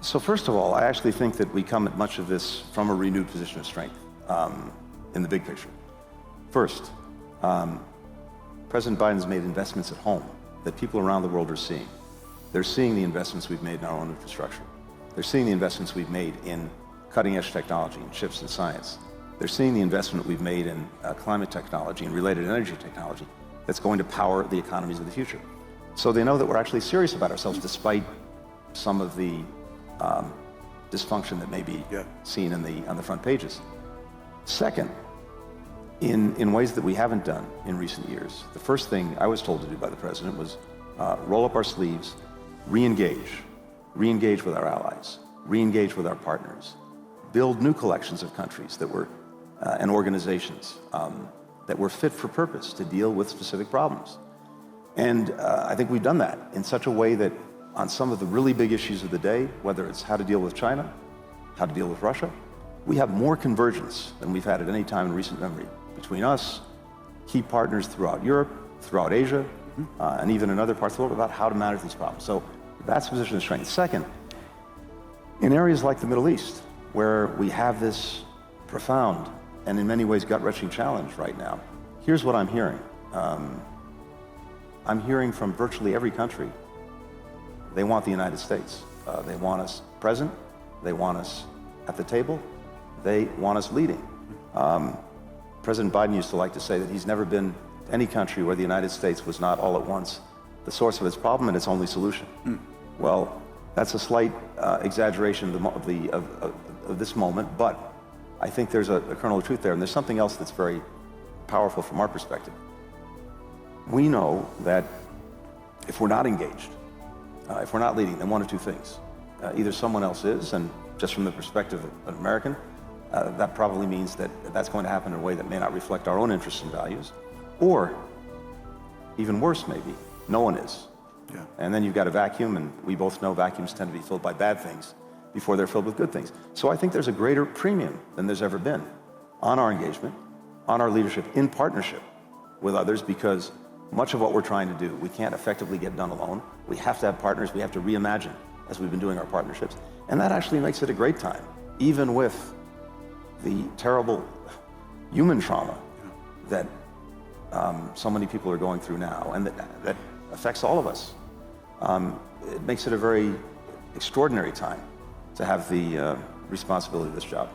So first of all, I actually think that we come at much of this from a renewed position of strength in the big picture. First, President Biden's made investments at home that people around the world are seeing. They're seeing the investments we've made in our own infrastructure. They're seeing the investments we've made in cutting-edge technology, in chips and science. They're seeing the investment we've made in climate technology and related energy technology that's going to power the economies of the future. So they know that we're actually serious about ourselves despite some of the dysfunction that may be seen on the front pages. Second, in ways that we haven't done in recent years, the first thing I was told to do by the president was roll up our sleeves, re-engage with our allies, re-engage with our partners, build new collections of countries that were and organizations that were fit for purpose to deal with specific problems. And I think we've done that in such a way that on some of the really big issues of the day, whether it's how to deal with China, how to deal with Russia, we have more convergence than we've had at any time in recent memory between us, key partners throughout Europe, throughout Asia, and even in other parts of the world about how to manage these problems. So that's a position of strength. Second, in areas like the Middle East, where we have this profound and in many ways gut-wrenching challenge right now, here's what I'm hearing. I'm hearing from virtually every country, they want the United States. They want us present, they want us at the table, they want us leading. President Biden used to like to say that he's never been to any country where the United States was not all at once the source of its problem and its only solution. Well, that's a slight exaggeration of this moment, but I think there's a kernel of truth there, and there's something else that's very powerful from our perspective. We know that if we're not engaged, if we're not leading, then one of two things. Either someone else is, and just from the perspective of an American, that probably means that that's going to happen in a way that may not reflect our own interests and values, or even worse maybe, no one is. And then you've got a vacuum, and we both know vacuums tend to be filled by bad things before they're filled with good things. So I think there's a greater premium than there's ever been on our engagement, on our leadership in partnership with others, because much of what we're trying to do, we can't effectively get done alone. We have to have partners. We have to reimagine as we've been doing our partnerships. And that actually makes it a great time, even with the terrible human trauma that so many people are going through now, and that affects all of us. It makes it a very extraordinary time to have the responsibility of this job.